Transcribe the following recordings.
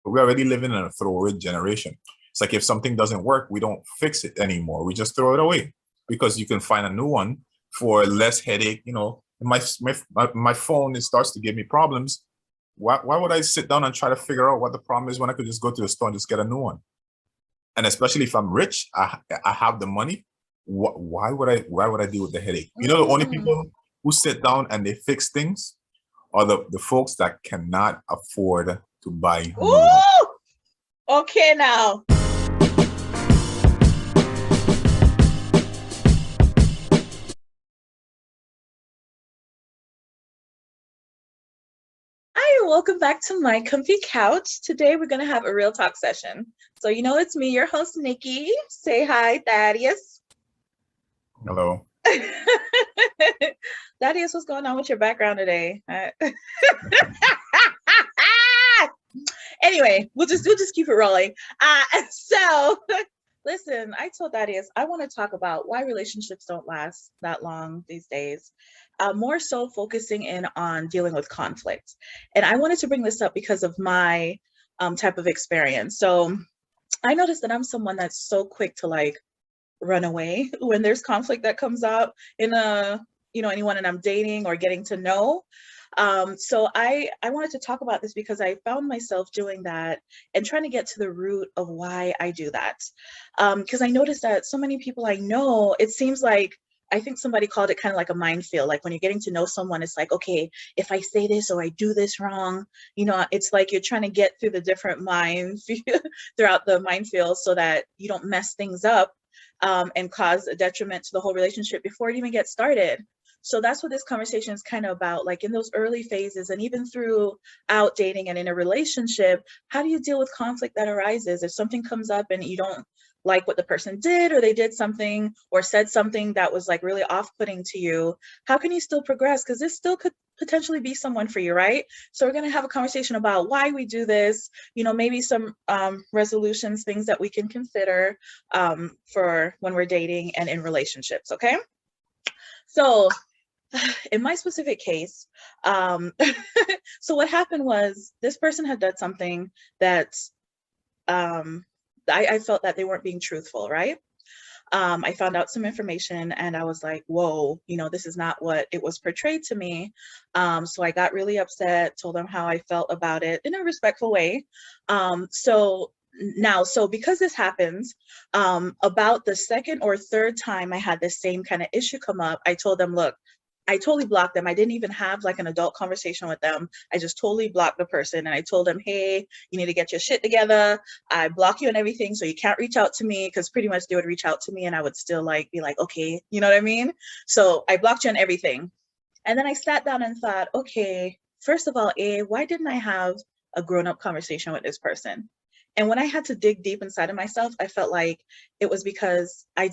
But we're already living in a throwaway generation. It's like if something doesn't work, we don't fix it anymore. We just throw it away because you can find a new one for less headache. You know, my phone, it starts to give me problems. Why would I sit down and try to figure out what the problem is when I could just go to the store and just get a new one? And especially if I'm rich, I have the money. Why would I deal with the headache? You know, the only people who sit down and they fix things are the folks that cannot afford to buy new ones. Okay, now. Hi, welcome back to my comfy couch. Today we're going to have a real talk session. So you know it's me, your host, Nikki. Say hi, Thaddeus. Hello. Thaddeus, what's going on with your background today? Anyway, we'll just keep it rolling. So listen, I told Thaddeus I want to talk about why relationships don't last that long these days. More so focusing in on dealing with conflict. And I wanted to bring this up because of my type of experience. So I noticed that I'm someone that's so quick to like run away when there's conflict that comes up in anyone that I'm dating or getting to know. So I wanted to talk about this because I found myself doing that and trying to get to the root of why I do that. Because I noticed that so many people I know, it seems like, I think somebody called it kind of like a minefield. Like when you're getting to know someone, it's like, okay, if I say this or I do this wrong, it's like you're trying to get through the different mines throughout the minefield so that you don't mess things up and cause a detriment to the whole relationship before it even gets started. So that's what this conversation is kind of about, like in those early phases and even throughout dating and in a relationship, how do you deal with conflict that arises? If something comes up and you don't like what the person did, or they did something or said something that was like really off-putting to you, how can you still progress? Because this still could potentially be someone for you, right? So we're going to have a conversation about why we do this, maybe some resolutions, things that we can consider for when we're dating and in relationships, okay? So in my specific case, so what happened was this person had done something that I felt that they weren't being truthful, right? I found out some information and I was like, whoa, this is not what it was portrayed to me. So I got really upset, told them how I felt about it in a respectful way. So because this happens, about the second or third time I had the same kind of issue come up, I told them, look, I totally blocked them. I didn't even have like an adult conversation with them. I just totally blocked the person. And I told them, hey, you need to get your shit together. I block you and everything. So you can't reach out to me, because pretty much they would reach out to me and I would still be like, okay, you know what I mean? So I blocked you and everything. And then I sat down and thought, okay, first of all, why didn't I have a grown-up conversation with this person? And when I had to dig deep inside of myself, I felt like it was because I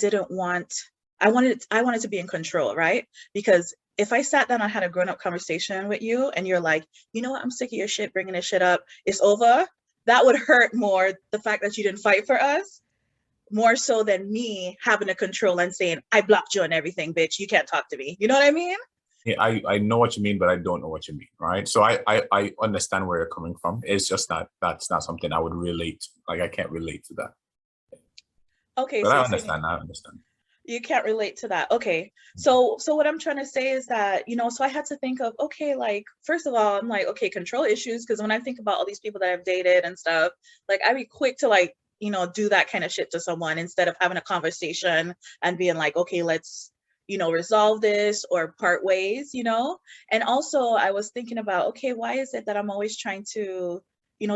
wanted to be in control, right? Because if I sat down and had a grown-up conversation with you and you're like, you know what, I'm sick of your shit, bringing this shit up, it's over, that would hurt more, the fact that you didn't fight for us, more so than me having a control and saying, I blocked you and everything, bitch, you can't talk to me. You know what I mean? Yeah, I know what you mean, but I don't know what you mean, right? So I understand where you're coming from. It's just that's not something I would relate to. Like I can't relate to that. Okay, But so I you're saying understand. I understand. you can't relate to that. Okay. So what I'm trying to say is that, so I had to think of, okay, like, first of all, I'm like, okay, control issues. Because when I think about all these people that I've dated and stuff, like I'd be quick to like, do that kind of shit to someone instead of having a conversation and being like, okay, let's, resolve this or part ways. And also I was thinking about, okay, why is it that I'm always trying to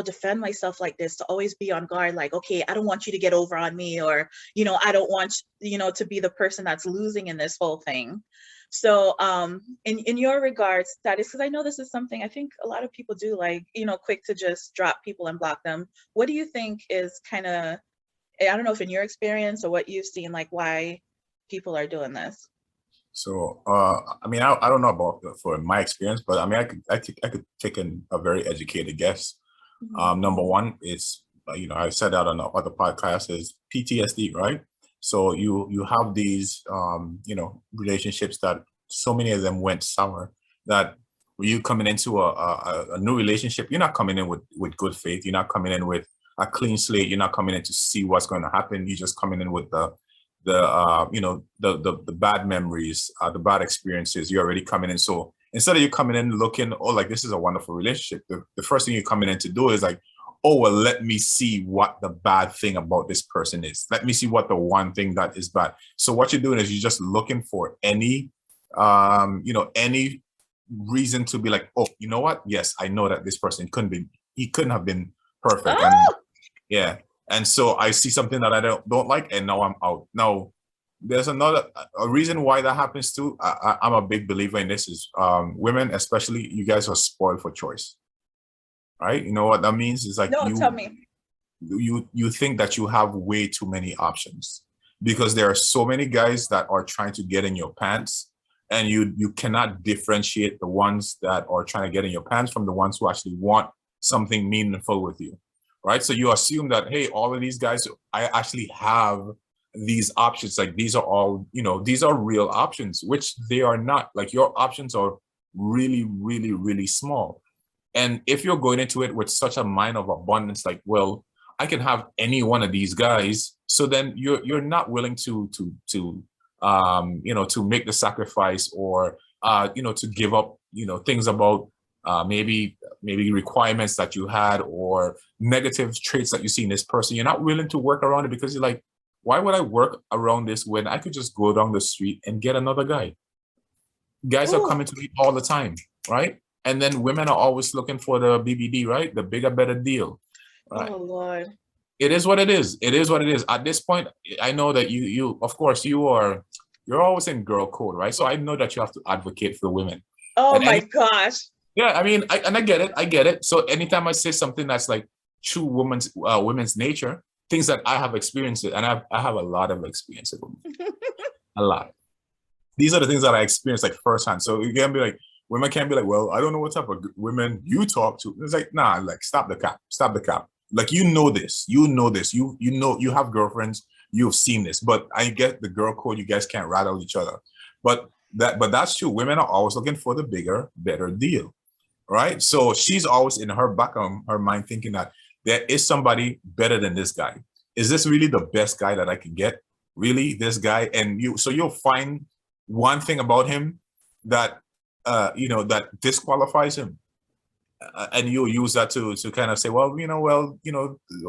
defend myself like this, to always be on guard, like, okay, I don't want you to get over on me, or, I don't want, to be the person that's losing in this whole thing. So in your regards, that is, because I know this is something I think a lot of people do, like, quick to just drop people and block them. What do you think is kind of, I don't know if in your experience or what you've seen, like why people are doing this? So I mean, I don't know about for my experience, but I mean, I could take a very educated guess. Number one is, I said that on the other podcast, is PTSD, right? So you have these, relationships that so many of them went sour, that when you coming into a new relationship, you're not coming in with good faith. You're not coming in with a clean slate. You're not coming in to see what's going to happen. You're just coming in with the bad memories, the bad experiences. You're already coming in. So instead of you coming in looking, oh, like this is a wonderful relationship, the first thing you're coming in to do is like, oh, well, let me see what the bad thing about this person is. Let me see what the one thing that is bad. So what you're doing is you're just looking for any reason to be like, oh, you know what? Yes, I know that this person he couldn't have been perfect. Oh! And yeah. And so I see something that I don't like, and now I'm out. Now, there's a reason why that happens too. I'm a big believer in this is women, especially, you guys are spoiled for choice, right? You know what that means? It's like Tell me. You think that you have way too many options because there are so many guys that are trying to get in your pants, and you cannot differentiate the ones that are trying to get in your pants from the ones who actually want something meaningful with you, right? So you assume that, hey, all of these guys, I actually have these options. Like these are all, these are real options, which they are not. Like your options are really, really, really small. And if you're going into it with such a mind of abundance, like, well, I can have any one of these guys. So then you're not willing to make the sacrifice or, to give up, things about maybe requirements that you had or negative traits that you see in this person. You're not willing to work around it because you're like, why would I work around this when I could just go down the street and get another guy? Guys are coming to me all the time, right? And then women are always looking for the BBD, right? The bigger, better deal. Right? Oh, Lord. It is what it is. It is what it is. At this point, I know that you of course, you're always in girl code, right? So I know that you have to advocate for the women. Oh, my gosh. Yeah, I mean, I get it. I get it. So anytime I say something that's like true women's nature, things that I have experienced it, and I have a lot of experience with them. A lot. These are the things that I experienced like firsthand. So you can be like, women can't be like, well, I don't know what type of women you talk to. It's like, nah, like stop the cap. Like, you know this, you have girlfriends, you've seen this, but I get the girl code. You guys can't rattle each other, but that's true. Women are always looking for the bigger, better deal, right? So she's always in her back of her mind thinking that there is somebody better than this guy. Is this really the best guy that I can get? Really, this guy? And you'll find one thing about him that that disqualifies him, and you'll use that to kind of say, well,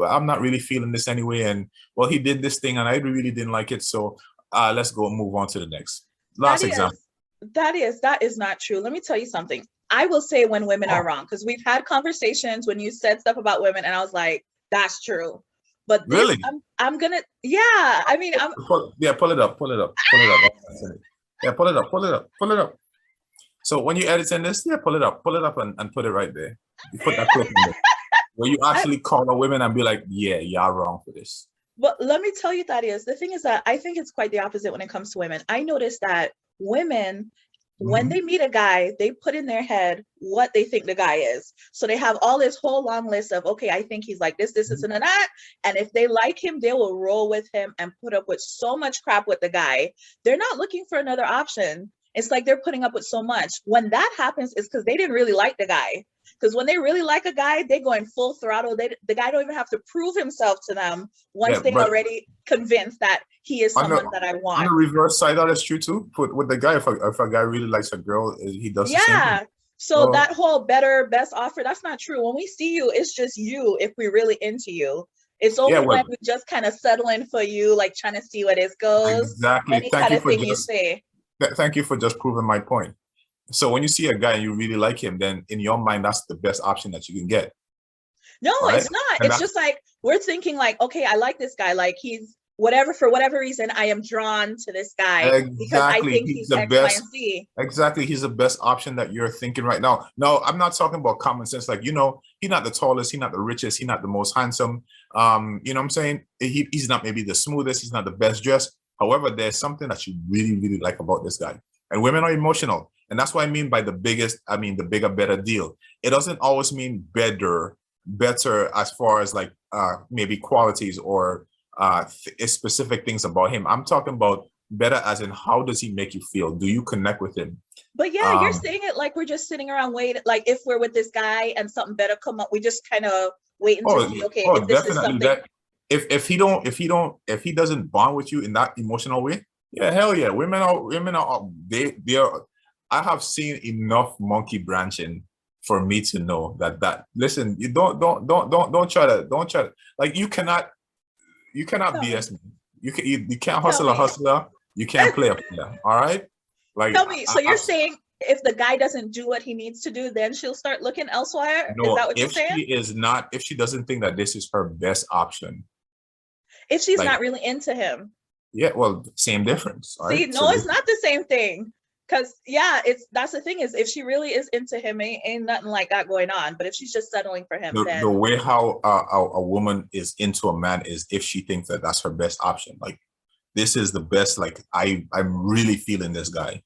I'm not really feeling this anyway, and well, he did this thing and I really didn't like it, so let's go and move on to the next example. That is not true. Let me tell you something. I will say when women are wrong, because we've had conversations when you said stuff about women and I was like, that's true. But this, really, I'm gonna, yeah, I mean, pull it up. Yeah, pull it up. So when you edit in this, pull it up and put it right there. You put that clip in there where you actually call a women and be like, yeah, y'all wrong for this. But let me tell you, Thaddeus, the thing is that I think it's quite the opposite when it comes to women. I noticed that women, when they meet a guy, they put in their head what they think the guy is. So they have all this whole long list of, okay, I think he's like this, and that. And if they like him, they will roll with him and put up with so much crap with the guy. They're not looking for another option. It's like they're putting up with so much. When that happens, it's because they didn't really like the guy. Because when they really like a guy, they go in full throttle. The guy don't even have to prove himself to them once they're already convinced that he is someone that I want. On the reverse side, that is true too. With the guy, if a guy really likes a girl, he does the same thing. So that whole better, best offer, that's not true. When we see you, it's just you if we're really into you. It's only when we just kind of settling for you, like trying to see where this goes. Exactly. Any kind of thing you say. Thank you for just proving my point. So when you see a guy and you really like him, then in your mind, that's the best option that you can get. No, right? It's not. And it's just like, we're thinking like, okay, I like this guy. Like he's whatever, for whatever reason, I am drawn to this guy because I think he's the best. Y, and Z. Exactly. He's the best option that you're thinking right now. No, I'm not talking about common sense. Like, he's not the tallest, he's not the richest, he's not the most handsome. You know what I'm saying? He's not maybe the smoothest, he's not the best dressed. However, there's something that you really, really like about this guy. And women are emotional. And that's what I mean by the bigger, better deal. It doesn't always mean better as far as like maybe qualities or specific things about him. I'm talking about better as in, how does he make you feel? Do you connect with him? But yeah, you're Um, saying it like we're just sitting around waiting. Like if we're with this guy and something better come up, we just kind of waiting to oh, see, okay, oh, if this is definitely something. that. If he doesn't bond with you in that emotional way, yeah, hell yeah, women are they are. I have seen enough monkey branching for me to know that listen, you don't try to like you cannot Tell me, BS me. You can't tell hustle a me, hustler. You can't play a player. All right. Like tell me. So you're I've saying if the guy doesn't do what he needs to do, then she'll start looking elsewhere? Is no. that what you're saying? If she doesn't think that this is her best option, If she's like not really into him. yeah, well, same difference. All See, right. So no, it's not the same thing. Cause yeah, it's that's the thing is if she really is into him, ain't nothing like that going on. But if she's just settling for him, the then way how a woman is into a man is if she thinks that that's her best option. Like this is the best. Like I'm really feeling this guy.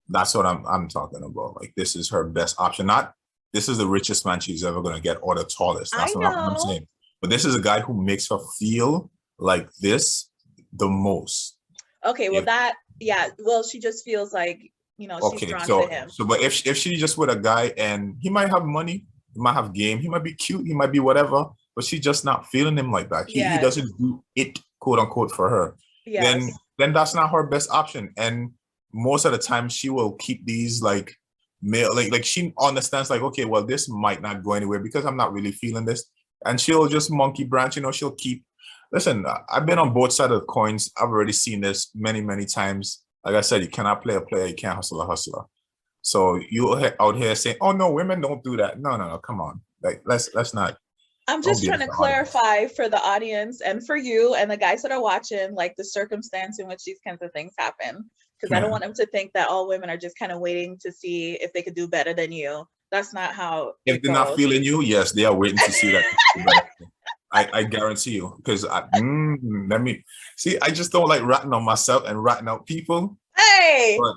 That's what I'm talking about. Like this is her best option. Not this is the richest man she's ever gonna get or the tallest. I That's not what I'm know. saying. But this is a guy who makes her feel like this the most. Okay, well If that yeah, well she just feels like, she's okay, drawn to him. but if she just with a guy and he might have money, he might have game, he might be cute, he might be whatever, but she's just not feeling him like that. He Yes, doesn't do it quote unquote for her. Then yes. then that's not her best option. And most of the time she will keep these like male like she understands like okay, well this might not go anywhere because I'm not really feeling this. And she'll just monkey branch, she'll keep listen, I've been on both sides of the coins. I've already seen this many, many times. Like I said, you cannot play a player, you can't hustle a hustler. So you out here saying, "Oh no, women don't do that." No, no, no, come on. Like let's not. I'm Don't just be trying to the audience. clarify for the audience and for you and the guys that are watching, like the circumstance in which these kinds of things happen. Because I don't Yeah. want them to think that all women are just kind of waiting to see if they could do better than you. That's not how If it they're not goes. feeling you, yes, they are waiting to see that. I guarantee you, because let me see. I just don't like ratting on myself and ratting out people, Hey, but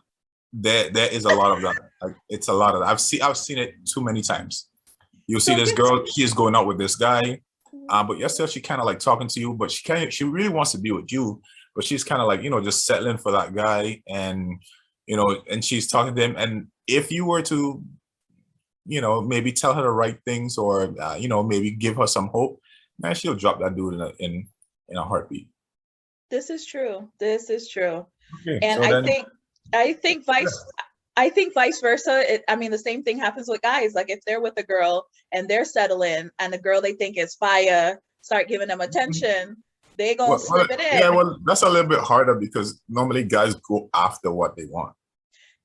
there is a lot of that. Like it's a lot of that. I've seen it too many times. You'll see so this give girl, she is going out with this guy, but yesterday she kind of like talking to you, but she really wants to be with you, but she's kind of like, just settling for that guy. And, and she's talking to him. And if you were to, maybe tell her the right things or, maybe give her some hope, man, she'll drop that dude in a heartbeat. this is true. This is true. Okay. And So then, I think vice versa. I mean, the same thing happens with guys. Like if they're with a girl and they're settling, and the girl they think is fire start giving them attention, they gonna slip it yeah, in. well, that's a little bit harder because normally guys go after what they want.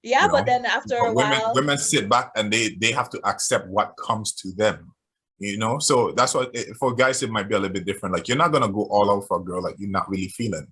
Yeah, you but know then after a but women while, women sit back and they have to accept what comes to them. So that's why for guys it might be a little bit different. Like you're not gonna go all out for a girl like you're not really feeling.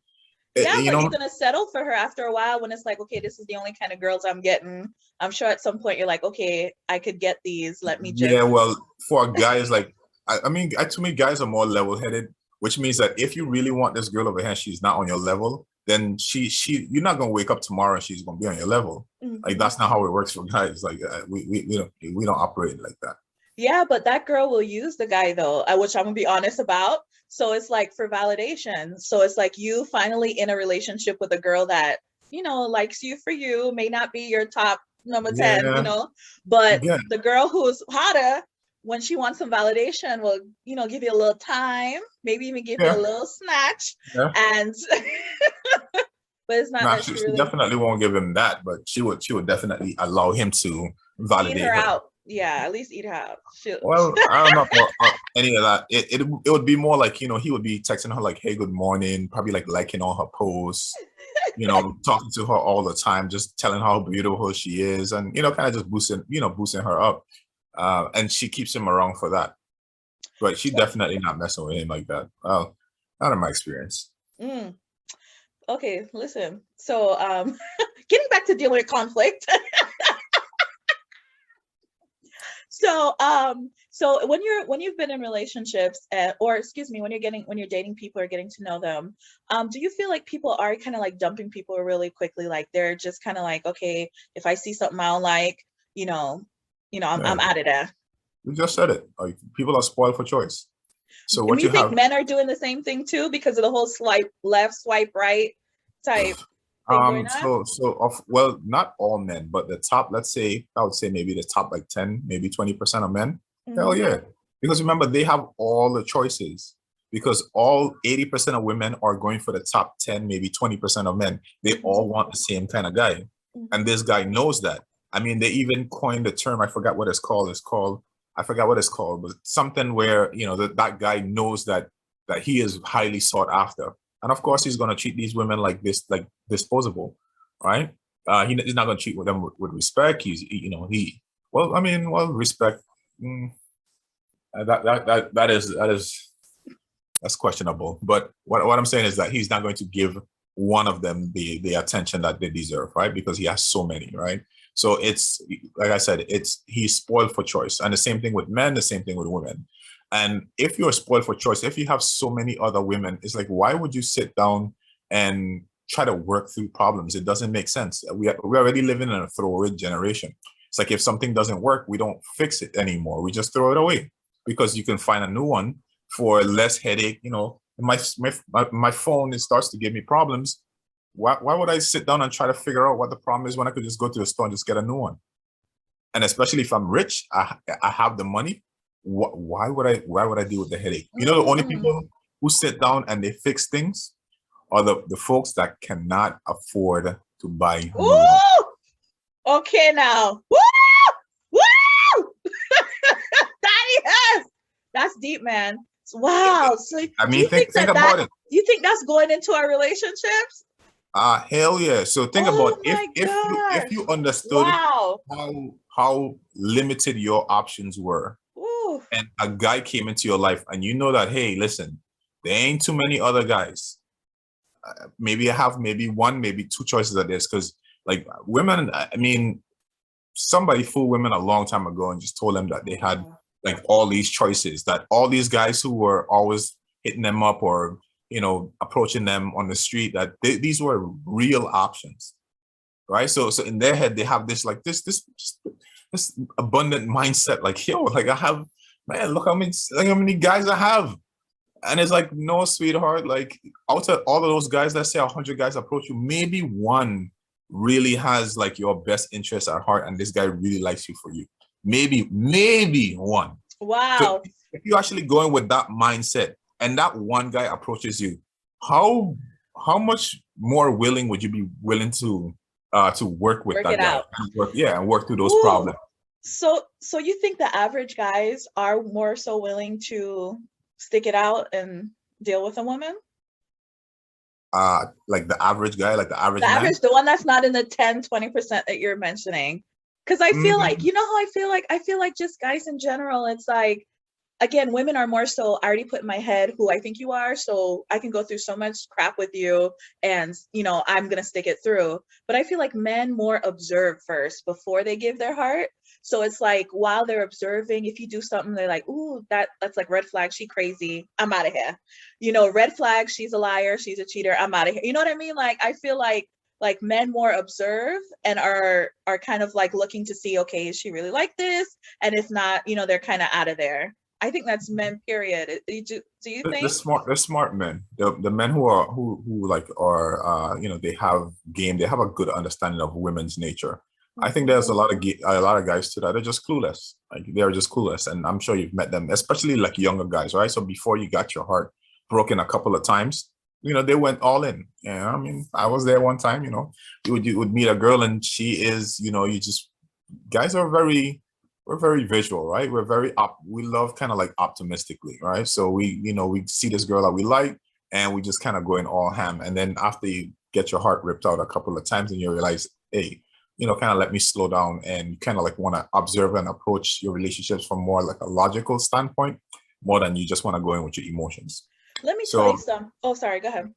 yeah, You but you're know. gonna settle for her after a while when it's like, okay, this is the only kind of girls I'm getting. I'm sure at some point you're like, okay, I could get these. Let me Yeah, just. well, for guys like I mean, to me, guys are more level-headed, which means that if you really want this girl over here, she's not on your level, then you're not gonna wake up tomorrow and she's gonna be on your level. Like Mhm. that's not how it works for guys. Like we don't operate like that. Yeah, but that girl will use the guy though, which I'm gonna be honest about. So it's like for validation. So it's like you finally in a relationship with a girl that, likes you for you, may not be your top number 10, Yeah, but yeah, the girl who's hotter, when she wants some validation, will, give you a little time, maybe even give you a yeah, little snatch. yeah. And but it's not No, that she, she she really definitely won't give him that, but she would definitely allow him to eat validate her her. out. Yeah, at least eat her out. She'll Well, I don't know about any of that. It would be more like, he would be texting her like, hey, good morning, probably like liking all her posts, talking to her all the time, just telling her how beautiful she is, and kind of just boosting her up. And she keeps him around for that. But she definitely not messing with him like that. Well, not in my experience. mm. Okay, listen. So, getting back to dealing with conflict. So when you've been in relationships, or excuse me, when you're dating people or getting to know them, do you feel like people are kind of like dumping people really quickly? Like they're just kind of like, okay, if I see something I don't like, you know, Yeah, I'm out of there. we just said it. Like people are spoiled for choice. So And what you you think have men are doing the same thing too because of the whole swipe left, swipe right type? thing going on? Well, not all men, but the top, let's say, I would say maybe the top like 10, maybe 20% of men. Hell Mhm. yeah. Because remember, they have all the choices. Because all 80% of women are going for the top 10, maybe 20% of men. They all want the same kind of guy. And Mhm. this guy knows that. I mean, they even coined the term, I forgot what it's called. I forgot what it's called, but something where, that guy knows that he is highly sought after. And of course, he's going to treat these women like this, like disposable, right? He's not going to treat them with respect. Respect. mm, that's questionable. But what I'm saying is that he's not going to give one of them the attention that they deserve, right? Because he has so many, right? So it's like I said, he's spoiled for choice. And the same thing with men, the same thing with women. And if you're spoiled for choice, if you have so many other women, it's like, why would you sit down and try to work through problems? It doesn't make sense. We're already living in a throwaway generation. It's like if something doesn't work, we don't fix it anymore. We just throw it away because you can find a new one for less headache. My phone, it starts to give me problems. Why would I sit down and try to figure out what the problem is when I could just go to the store and just get a new one? And especially if I'm rich, I have the money. Why would I deal with the headache? The only Mm. people who sit down and they fix things are the folks that cannot afford to buy new ones. Ooh! Okay now. Woo! Woo! That is that's deep, man. Wow. So I do mean, you think think that about it. do you think that's going into our relationships? Hell yeah. So think about Oh my if gosh. you understood Wow. how limited your options were, Ooh. and a guy came into your life and you know that, hey, listen, there ain't too many other guys. Maybe I have maybe one, maybe two choices of this. Because like women, I mean, somebody fooled women a long time ago and just told them that they had like all these choices, that all these guys who were always hitting them up or approaching them on the street, that these were real options, right? So in their head they have this like this abundant mindset, like, yo, like I have, man, look how many guys I have. And it's like, no, sweetheart, like out of all of those guys, let's say 100 guys approach you, maybe one really has like your best interest at heart and this guy really likes you for you. Maybe one. So Wow. if you're actually going with that mindset and that one guy approaches you, how how much more willing would you be willing to work with Work that it guy out. and work through those Ooh. problems? So you think the average guys are more so willing to stick it out and deal with a woman? Like the average guy, like the The average man. average, the one that's not in the 10-20% that you're mentioning. Because I feel like, Mm, you know how I feel like just guys in general, it's like, again, women are more so, I already put in my head who I think you are, so I can go through so much crap with you and, I'm going to stick it through. But I feel like men more observe first before they give their heart. So it's like while they're observing, if you do something, they're like, ooh, that's like red flag, she crazy, I'm out of here. Red flag, she's a liar, she's a cheater, I'm out of here. You know what I mean? Like I feel like men more observe and are kind of like looking to see, okay, is she really like this? And if not, they're kind of out of there. I think that's men, period. Do you think? the smart men, the men who like are they have game, they have a good understanding of women's nature. I think there's a lot of guys too that are just clueless. Like they're just clueless, and I'm sure you've met them, especially like younger guys, right? So before you got your heart broken a couple of times, they went all in. Yeah, I mean, I was there one time. You would meet a girl, and she is, you just guys are we're very visual, right? We love kind of like optimistically, right? So we see this girl that we like and we just kind of going all ham. And then after you get your heart ripped out a couple of times and you realize, hey, kind of let me slow down, and kind of like want to observe and approach your relationships from more like a logical standpoint, more than you just want to go in with your emotions. Let me tell So you some. Oh, sorry, go ahead.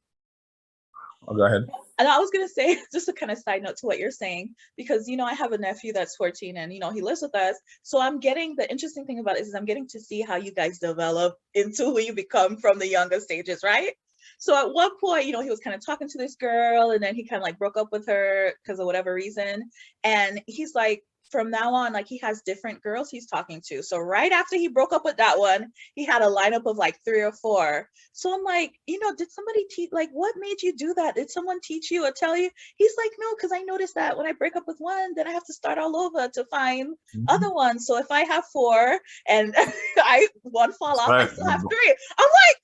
go ahead. And I was gonna say, just a kind of side note to what you're saying, because I have a nephew that's 14 and he lives with us. So I'm getting, the interesting thing about it is I'm getting to see how you guys develop into who you become from the younger stages, right? So at one point, he was kind of talking to this girl and then he kind of like broke up with her because of whatever reason. And he's like, from now on, like he has different girls he's talking to. So right after he broke up with that one, he had a lineup of like 3 or 4. So I'm like, did somebody teach, like, what made you do that? Did someone teach you or tell you? He's like, no, because I noticed that when I break up with one, then I have to start all over to find other ones. So if I have 4 and I one fall off, I still have 3. I'm like,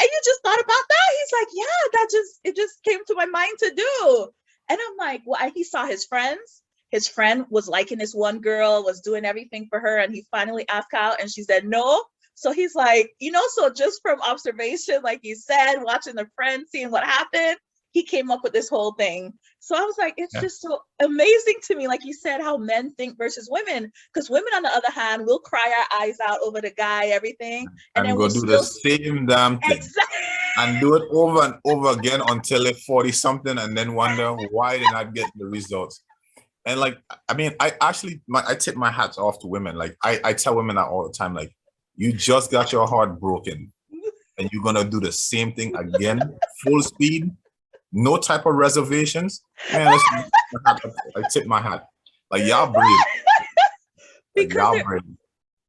and you just thought about that? He's like, yeah, it just came to my mind to do. And I'm like, well, he saw his friends. His friend was liking this one girl, was doing everything for her, and he finally asked out, and she said no. So he's like, so just from observation, like you said, watching the friends, seeing what happened, he came up with this whole thing. So I was like, it's just so amazing to me, like you said, how men think versus women. Because women, on the other hand, will cry our eyes out over the guy, everything, and then we'll do the same damn thing. Exactly. And do it over and over again until they're 40 something, and then wonder why they're not getting the results. And like, I mean, I tip my hats off to women. Like I tell women that all the time, like, you just got your heart broken and you're gonna do the same thing again, full speed, no type of reservations. Man, listen, I tip my hat. Like, y'all brave.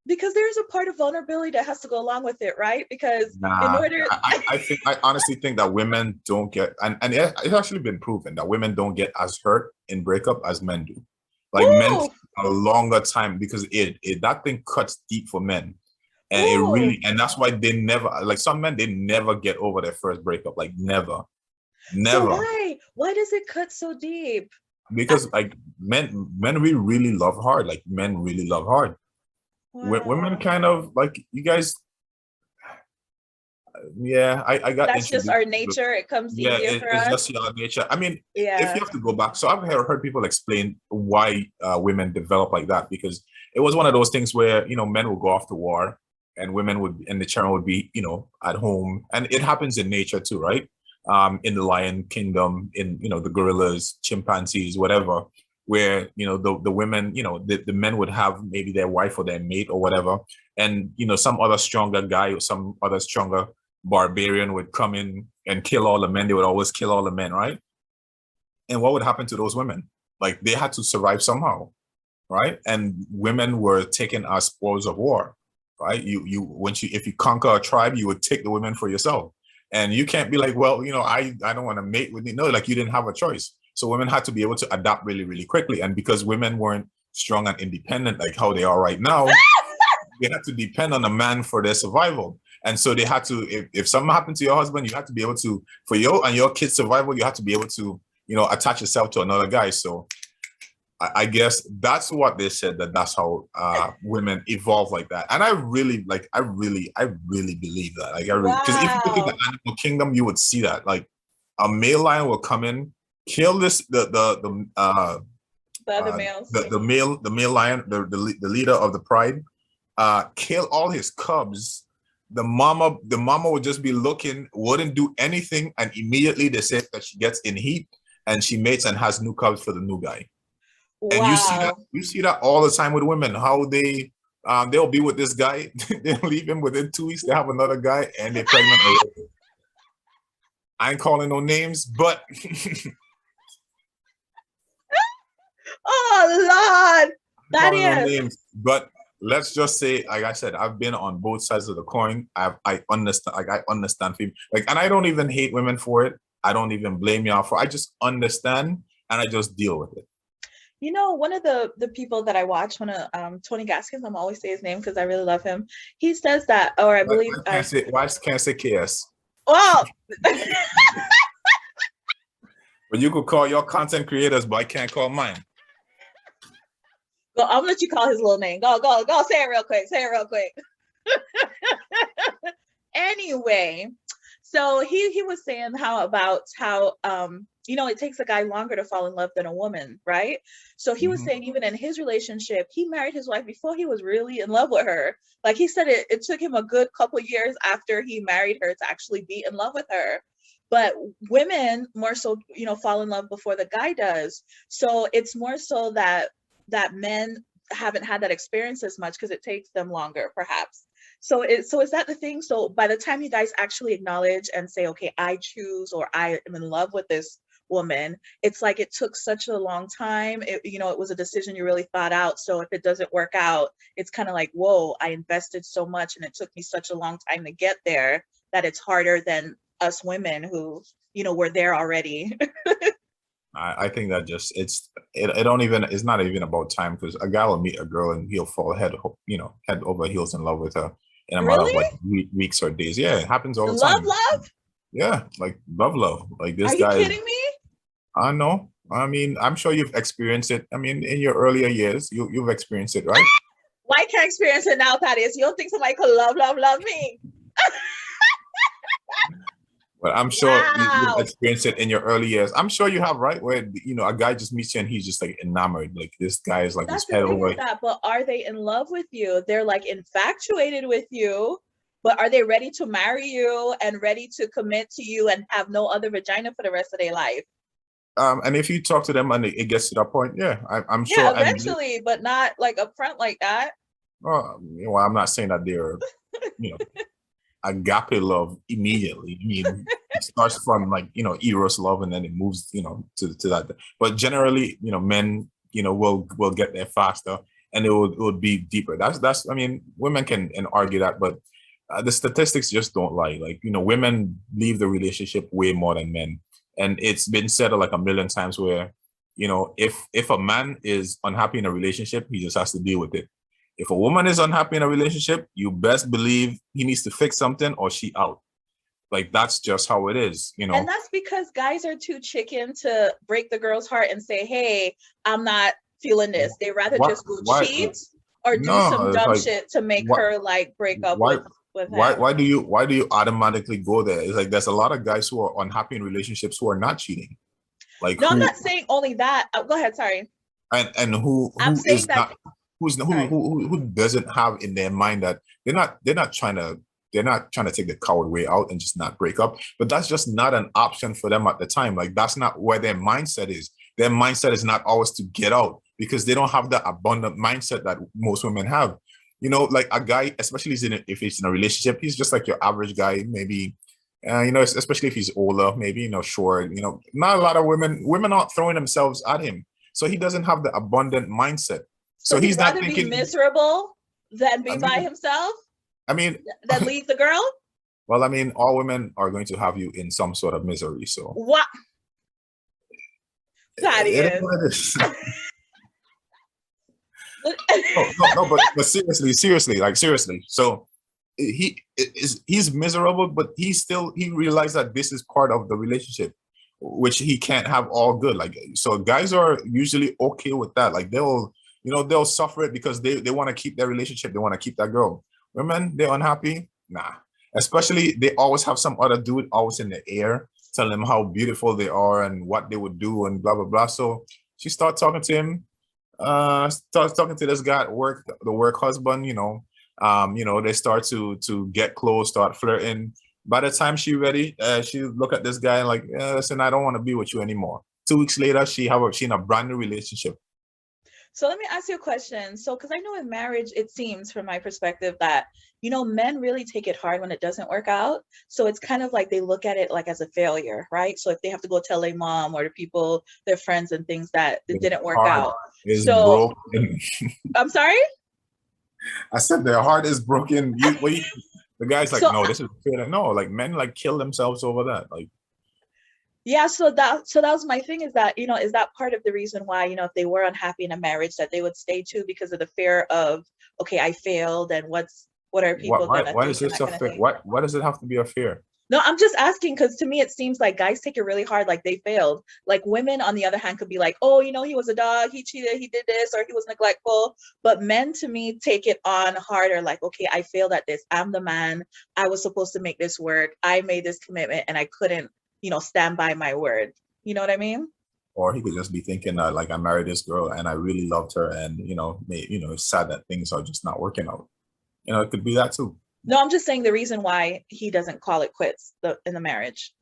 Because there's a part of vulnerability that has to go along with it, right? Because in order, I honestly think that women don't get, and it's actually been proven that women don't get as hurt in breakup as men do. Like, men take a longer time because that thing cuts deep for men, and and that's why they never, like, some men, they never get over their first breakup, like never. So why does it cut so deep? Because like men really love hard. Like, men really love hard. Wow. Women kind of, like, you guys, I got that's just our nature. It comes easier for us. It's just your nature. I mean, if you have to go back, so I've heard people explain why women develop like that, because it was one of those things where, men would go off to war and women would, and the children would be, at home, and it happens in nature too, right? In the lion kingdom, in, the gorillas, chimpanzees, whatever, where, the women, the men would have maybe their wife or their mate or whatever, and, some other stronger guy or some other stronger barbarian would come in and kill all the men. They would always kill all the men, right? And what would happen to those women? Like, they had to survive somehow, right? And women were taken as spoils of war, right? If you conquer a tribe, you would take the women for yourself. And you can't be like, well, I don't want to mate with you. No, like, you didn't have a choice. So women had to be able to adapt really, really quickly. And because women weren't strong and independent like how they are right now, they had to depend on a man for their survival. And so they had to, if something happened to your husband, you had to be able to, for you and your kids' survival, you had to be able to, attach yourself to another guy. So I guess that's what they said, that's how women evolve like that. And I really believe that. Like, because if you look at the animal kingdom, you would see that. Like, a male lion will come in, kill the other males, the male lion, the leader of the pride, kill all his cubs. The mama would just be looking, wouldn't do anything, and immediately they said that she gets in heat and she mates and has new cubs for the new guy. Wow. And you see that all the time with women, how they'll be with this guy, they'll leave him within 2 weeks, they have another guy and they're pregnant already. I ain't calling no names, but oh Lord, that is. No names, but let's just say, like I said, I've been on both sides of the coin. I understand, like, I understand people, like, and I don't even hate women for it. I don't even blame y'all for it. I just understand and I just deal with it. One of the people that I watch, one of Tony Gaskins, I'm always say his name because I really love him. He says that, or I believe why can't say KS? Well, but you could call your content creators, but I can't call mine. Well, I'm gonna let you call his little name. Go, say it real quick. Anyway, so he was saying how it takes a guy longer to fall in love than a woman, right? So he was saying even in his relationship, he married his wife before he was really in love with her. Like, he said it took him a good couple years after he married her to actually be in love with her. But women more so, fall in love before the guy does. So it's more so that men haven't had that experience as much because it takes them longer, perhaps. So is that the thing? So by the time you guys actually acknowledge and say, okay, I choose, or I am in love with this woman, it's like it took such a long time. It was a decision you really thought out. So if it doesn't work out, it's kind of like, whoa, I invested so much and it took me such a long time to get there that it's harder than us women who, were there already. I think that just it don't even it's not even about time, because a guy will meet a girl and he'll fall head over heels in love with her in a matter of Really? like weeks or days. Yeah, it happens all the Love, time. love? Yeah, like love. Like Are this you guy is. kidding me? I know. I mean, I'm sure you've experienced it. I mean, in your earlier years, you've experienced it, right? Why can't I experience it now, Thaddeus? You don't think somebody could love me? But I'm sure you've Wow. experienced it in your early years. I'm sure you have, right? Where a guy just meets you and he's just like enamored. Like this guy is like his That's the head thing over. with that. But are they in love with you? They're like infatuated with you, but are they ready to marry you and ready to commit to you and have no other vagina for the rest of their life? And if you talk to them and it gets to that point, yeah, I'm Yeah, sure. And eventually, but not like upfront like that. I'm not saying that they're, you know, agape love immediately. I mean, it starts from like, eros love, and then it moves, to that. But generally, men, will get there faster, and it would be deeper. That's. I mean, women can and argue that, but the statistics just don't lie. Like, women leave the relationship way more than men, and it's been said like a million times where, if a man is unhappy in a relationship, he just has to deal with it. If a woman is unhappy in a relationship, you best believe he needs to fix something or she out. Like that's just how it is. And that's because guys are too chicken to break the girl's heart and say, hey, I'm not feeling this. They rather What? just go Why? cheat or do some No, it's dumb like shit to make what? her like break up Why? with Why? him. Why do you automatically go there? It's like there's a lot of guys who are unhappy in relationships who are not cheating. Like No, I'm who not saying only that. Go ahead, sorry. and who I'm who saying is that, not who's sorry. who doesn't have in their mind that they're not trying to take the coward way out and just not break up, but that's just not an option for them at the time. Like that's not where their mindset is. Their mindset is not always to get out, because they don't have the abundant mindset that most women have. Like a guy, especially if he's in a relationship, he's just like your average guy, maybe. Especially if he's older, maybe, short. Not a lot of women aren't throwing themselves at him, so he doesn't have the abundant mindset. So So he'd he's not rather be thinking. miserable than be I by mean, himself, I mean, than leave the girl? well, I mean, all women are going to have you in some sort of misery. So What? it is Thaddeus. what it is. No, no, no, but seriously, like seriously. So he's miserable, but he realized that this is part of the relationship, which he can't have all good. Like, so guys are usually okay with that. Like they'll suffer it because they want to keep their relationship, they want to keep that girl. Women, they're unhappy, nah. Especially they always have some other dude always in the air telling them how beautiful they are and what they would do and blah blah blah. So she starts talking to him, starts talking to this guy at work, the work husband. They start to get close, start flirting. By the time she ready, she look at this guy and like, listen, I don't want to be with you anymore. 2 weeks later, she in a brand new relationship. So let me ask you a question. So, because I know in marriage, it seems from my perspective that, men really take it hard when it doesn't work out. So it's kind of like they look at it like as a failure, right? So if they have to go tell their mom or the people, their friends and things that it Their didn't work heart out. is So broken. I'm sorry? I said their heart is broken. The guy's like, So no, this is fair. No, like men like kill themselves over that. Like, yeah, so that was my thing, is that, is that part of the reason why, if they were unhappy in a marriage, that they would stay too, because of the fear of, okay, I failed and what are what people why gonna why think is and this that a kind of fair? thing. Why does it have to be a fear? No, I'm just asking because to me it seems like guys take it really hard, like they failed. Like women, on the other hand, could be like, oh, he was a dog, he cheated, he did this, or he was neglectful. But men, to me, take it on harder, like, okay, I failed at this. I'm the man. I was supposed to make this work. I made this commitment and I couldn't, stand by my word. You know what I mean? Or he could just be thinking that like I married this girl and I really loved her, and it's sad that things are just not working out. It could be that too. No, I'm just saying the reason why he doesn't call it quits in the marriage.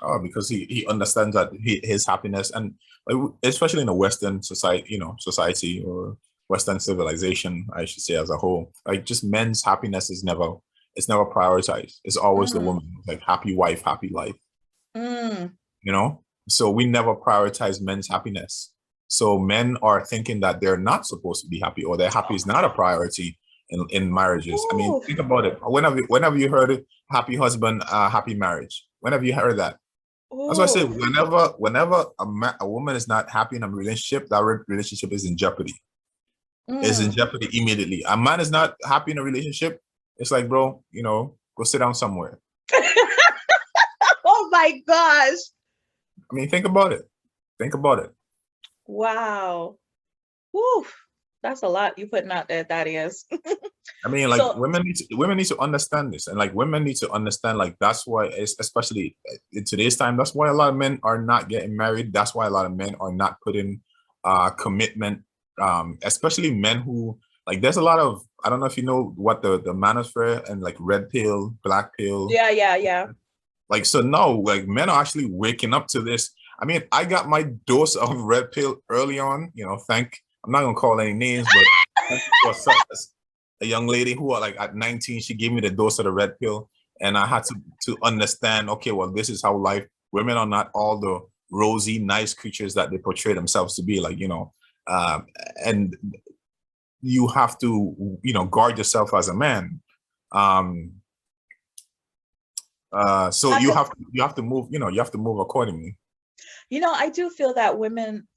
Oh, because he understands that his happiness, and like, especially in a Western society or Western civilization, I should say as a whole, like just men's happiness it's never prioritized. It's always the Mm, woman, like happy wife, happy life. mm. You know, So we never prioritize men's happiness. So men are thinking that they're not supposed to be happy, or their happy is not a priority in marriages. I mean, Ooh, think about it. Whenever you heard it, happy husband, happy marriage. Whenever you heard that. That's why I say ooh. whenever a woman is not happy in a relationship, that relationship is in jeopardy. Is in Mm. jeopardy immediately. A man is not happy in a relationship. It's like, bro, go sit down somewhere. Oh my gosh. I mean, think about it. Think about it. Wow. Woo. That's a lot you putting out there, Thaddeus. I mean, like So, women need to understand this, and like women need to understand, like that's why, especially in today's time, that's why a lot of men are not getting married. That's why a lot of men are not putting commitment, especially men who like. There's a lot of, I don't know if you know what the manosphere and like red pill, black pill, yeah, yeah, yeah. like so. No, like men are actually waking up to this. I mean, I got my dose of red pill early on. I'm not gonna call any names, but thank you for a young lady who like at 19, she gave me the dose of the red pill, and I had to understand. Okay, well, this is how life. Women are not all the rosy, nice creatures that they portray themselves to be. Like and you have to guard yourself as a man. Um, so That's a, you have to move. You have to move accordingly. I do feel that women,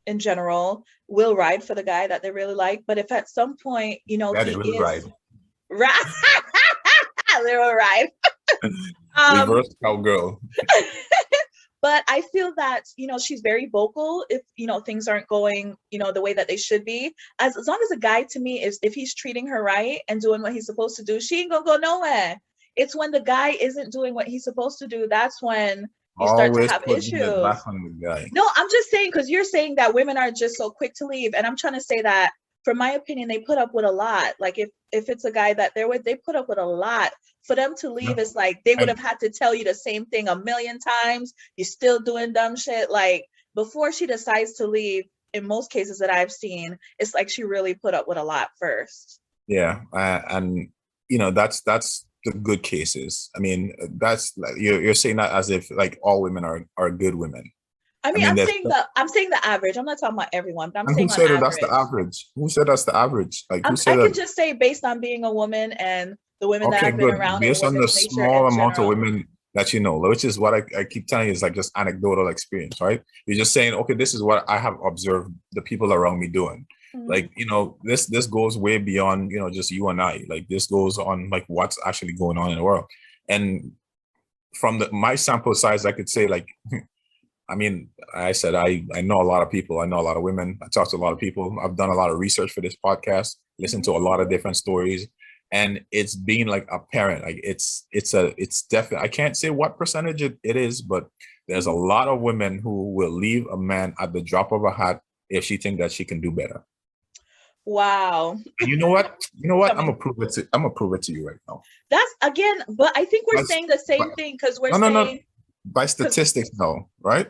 in general, will ride for the guy that they really like, but if at some point, Yeah, they he will is ride. right, they will ride. Um, Reverse cowgirl. but I feel that, she's very vocal if, things aren't going, the way that they should be. As long as a guy, to me, is if he's treating her right and doing what he's supposed to do, she ain't gonna go nowhere. It's when the guy isn't doing what he's supposed to do, that's when you start to Always have putting it back issues. on the guy. No, I'm just saying, because you're saying that women are just so quick to leave, and I'm trying to say that, from my opinion, they put up with a lot. Like if it's a guy that they're with, they put up with a lot. For them to leave, No, it's like they would and have had to tell you the same thing a million times. You're still doing dumb shit. Like, before she decides to leave, in most cases that I've seen, it's like she really put up with a lot first. yeah, and that's the good cases. I mean, that's like you're saying that as if like all women are good women. I I mean, mean, there's I'm saying the average. I'm not talking about everyone, but I'm and who saying on said that that's the average. average? Who said that's the average? Like who I said can that? just say, based on being a woman and the women that Okay, I've been good. around, and Based on the women's nature small in amount of general. women that you know, which is what I keep telling you, is like just anecdotal experience, right? You're just saying, okay, this is what I have observed the people around me doing. Mhm. Like, this goes way beyond, just you and I. Like this goes on like what's actually going on in the world. And from my sample size, I could say like, I mean, I said I know a lot of people. I know a lot of women. I talk to a lot of people. I've done a lot of research for this podcast, listened to Mhm. a lot of different stories, and it's been like apparent. Like it's definitely. I can't say what percentage it is, but there's a Mhm. lot of women who will leave a man at the drop of a hat if she think that she can do better. Wow. And you know what? You know what? Tell me. I'm gonna prove it to you right now. That's again, but I think we're By, saying the by, same thing, because we're no, no, no. saying, By because statistics, no, right?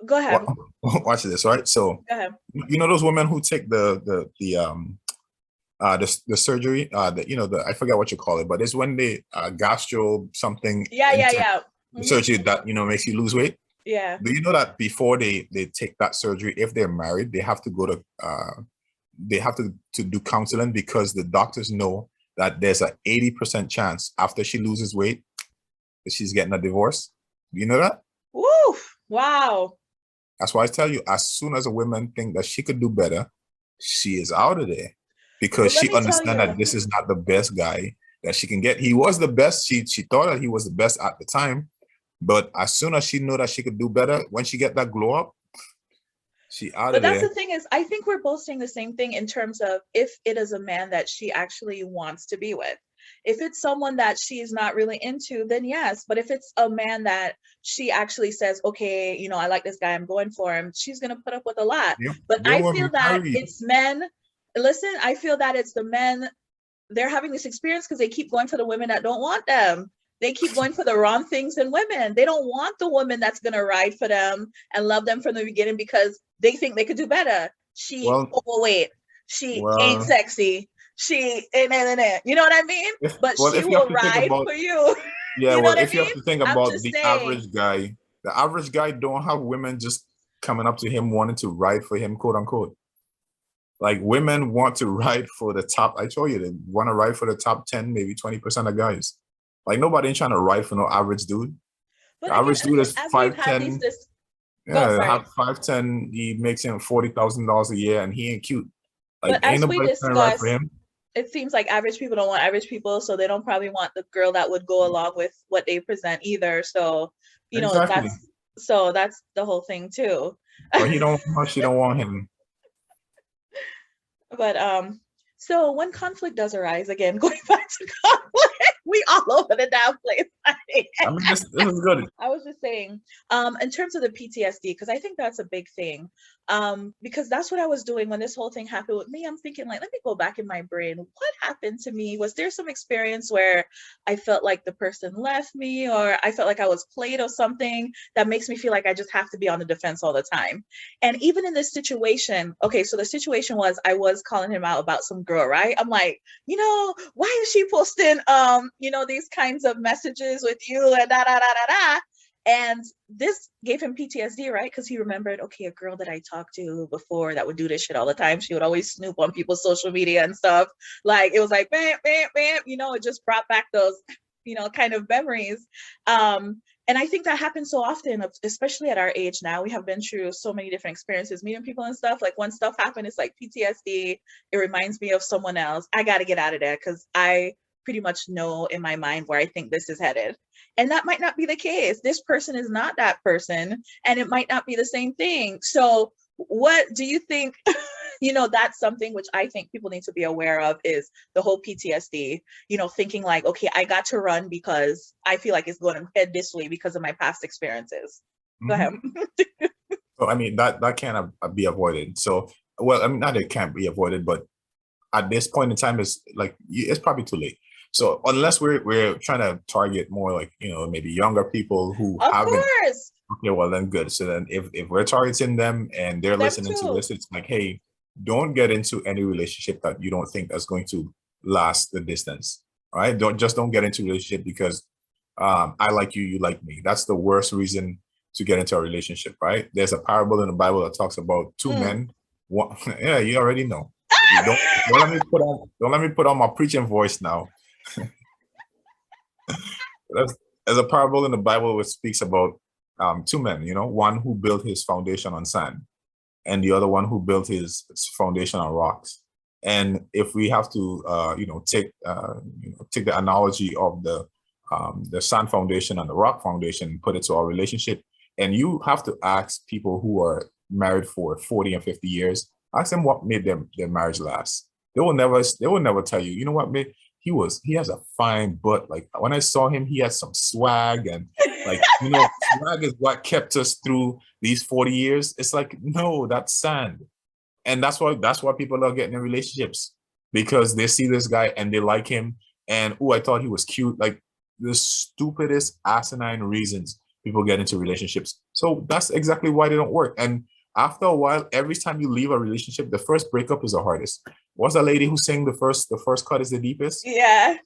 go ahead. Watch this, right? So Go ahead. those women who take the surgery, I forget what you call it, but it's when they gastro something Yeah, yeah, into yeah. the Hmm. surgery that makes you lose weight. Yeah. Do you know that before they take that surgery, if they're married, they have to go to to do counseling, because the doctors know that there's a 80% chance after she loses weight that she's getting a divorce. Do you know that? Woo. Wow. That's why I tell you, as soon as a woman think that she could do better, she is out of there, because But let she me tell understand that you, this is not the best guy that she can get. He was the best. She thought that he was the best at the time, but as soon as she know that she could do better, when she get that glow up, she out but of that's there. the thing, is I think we're both saying the same thing in terms of, if it is a man that she actually wants to be with. If it's someone that she is not really into, then yes. But if it's a man that she actually says, okay, I like this guy, I'm going for him, she's going to put up with a lot. But They I were feel that married. it's men. Listen, I feel that it's the men, they're having this experience because they keep going for the women that don't want them. They keep going for the wrong things in women. They don't want the woman that's going to ride for them and love them from the beginning, because they think they could do better. She Well, overweight. She ain't well, sexy. She, you know what I mean? But she if you have will to think ride about, for you. yeah, You know well, what I if you mean? have to think I'm about just the saying. average guy, The average guy don't have women just coming up to him wanting to ride for him, quote unquote. Like women want to ride for the top. I told you they want to ride for the top 10, maybe 20% of guys. Like nobody ain't trying to ride for no average dude. The But again, average dude is as we've had these 5'10". this go, Yeah, sorry. have 5'10". He makes him $40,000 a year, and he ain't cute. Like But ain't as we nobody trying to ride for discussed, him. it seems like average people don't want average people, so they don't probably want the girl that would go along with what they present either. So, Exactly. that's the whole thing too. But he don't want her, she don't want him. But so when conflict does arise, again, going back to conflict, we all over the damn place. I mean, this is good. I was just saying, in terms of the PTSD, because I think that's a big thing. Because that's what I was doing when this whole thing happened with me. I'm thinking, like, let me go back in my brain. What happened to me? Was there some experience where I felt like the person left me, or I felt like I was played or something that makes me feel like I just have to be on the defense all the time? And even in this situation, okay, so the situation was I was calling him out about some girl, right? I'm like, why is she posting these kinds of messages with you and da da da da da. And this gave him PTSD, right? Because he remembered, okay, a girl that I talked to before that would do this shit all the time. She would always snoop on people's social media and stuff. Like it was like bam, bam, bam, it just brought back those, kind of memories. And I think that happens so often, especially at our age now. We have been through so many different experiences, meeting people and stuff. Like when stuff happened, it's like PTSD. It reminds me of someone else. I got to get out of there because I pretty much know in my mind where I think this is headed. And that might not be the case. This person is not that person, and it might not be the same thing. So, what do you think? That's something which I think people need to be aware of is the whole PTSD, thinking like, okay, I got to run because I feel like it's going to head this way because of my past experiences. Go ahead. So, I mean, that can't be avoided. So, well, I mean, not that it can't be avoided, but at this point in time, it's probably too late. So unless we're trying to target more like, maybe younger people who Of haven't, course. okay, well then good. So then if we're targeting them and they're Them listening to too. this, it's like, hey, don't get into any relationship that you don't think that's going to last the distance. All right. Don't get into a relationship because I like you, you like me. That's the worst reason to get into a relationship, right? There's a parable in the Bible that talks about two men. One, yeah, you already know. Don't let me put on my preaching voice now. There's a parable in the Bible which speaks about two men, one who built his foundation on sand and the other one who built his foundation on rocks. And if we have to, take the analogy of the sand foundation and the rock foundation, put it to our relationship, and you have to ask people who are married for 40 and 50 years, ask them what made their marriage last. They will never tell you, you know what made he has a fine butt. Like when I saw him, he had some swag and like, swag is what kept us through these 40 years. It's like, no, that's sand. And that's why people are getting in relationships because they see this guy and they like him. And I thought he was cute. Like the stupidest asinine reasons people get into relationships. So that's exactly why they don't work. And after a while, every time you leave a relationship, the first breakup is the hardest. What's the lady who's saying the first cut is the deepest? Yeah.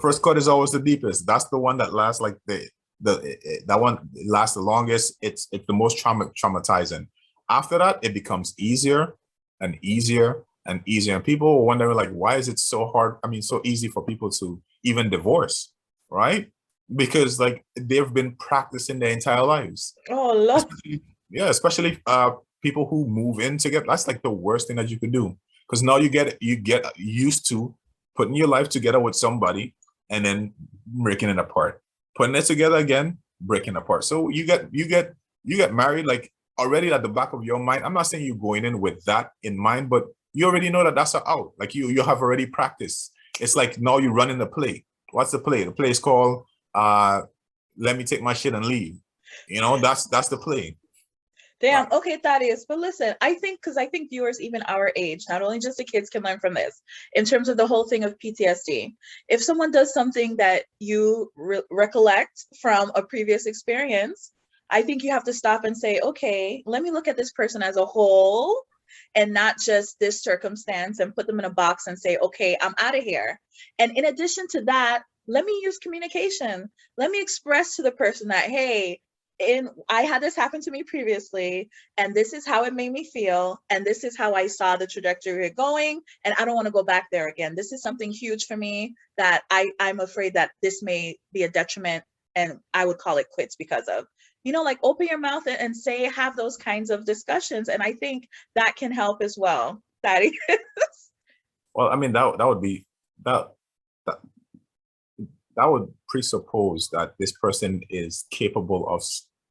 First cut is always the deepest. That's the one that lasts like that one lasts the longest. It's the most traumatizing. After that, it becomes easier and easier and easier. And people are wondering like, why is it so hard? I mean, so easy for people to even divorce, right? Because like they've been practicing their entire lives. Oh, Lord. Especially people who move in together. That's like the worst thing that you could do. Because now you get used to putting your life together with somebody and then breaking it apart. Putting it together again, breaking apart. So you get married like already at the back of your mind. I'm not saying you're going in with that in mind, but you already know that that's out. Like you have already practiced. It's like now you're running the play. What's the play? The play is called let me take my shit and leave. That's the play. Damn. Okay, Thaddeus. But listen, I think viewers, even our age, not only just the kids, can learn from this in terms of the whole thing of PTSD. If someone does something that you recollect from a previous experience, I think you have to stop and say, okay, let me look at this person as a whole and not just this circumstance and put them in a box and say, okay, I'm out of here. And in addition to that, let me use communication. Let me express to the person that, hey, I had this happen to me previously, and this is how it made me feel, and this is how I saw the trajectory going, and I don't want to go back there again. This is something huge for me that I'm afraid that this may be a detriment, and I would call it quits because of, like open your mouth and say, have those kinds of discussions. And I think that can help as well. Thaddeus. Well, I mean, that would be that that would presuppose that this person is capable of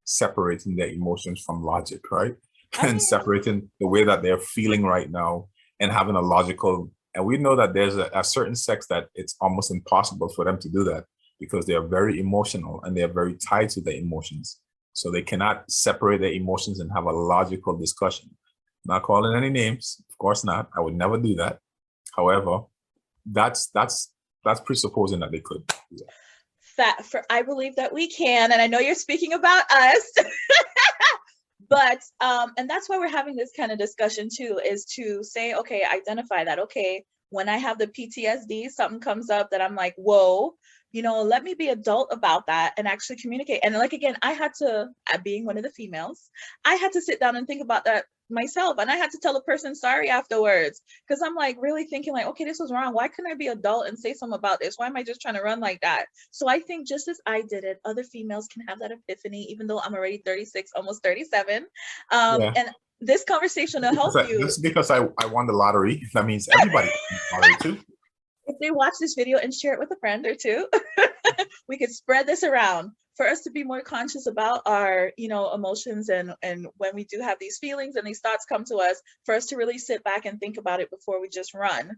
separating their emotions from logic, right? And separating the way that they're feeling right now and having a logical, and we know that there's a certain sex that it's almost impossible for them to do that because they are very emotional and they're very tied to their emotions. So they cannot separate their emotions and have a logical discussion. Not calling any names, of course not. I would never do that. However, that's presupposing that they could do that. I believe that we can, and I know you're speaking about us. But and that's why we're having this kind of discussion too, is to say, okay, identify that. Okay, when I have the PTSD, something comes up that I'm like, whoa, let me be adult about that and actually communicate. And like, again, I had to, being one of the females, I had to sit down and think about that myself. And I had to tell the person sorry afterwards, because I'm like really thinking like, okay, this was wrong. Why couldn't I be adult and say something about this? Why am I just trying to run like that? So I think just as I did it, other females can have that epiphany, even though I'm already 36, almost 37. Yeah. And this conversation will help you. Just because I won the lottery, that means everybody won the lottery too. If they watch this video and share it with a friend or two, we could spread this around for us to be more conscious about our, emotions, and when we do have these feelings and these thoughts come to us, for us to really sit back and think about it before we just run.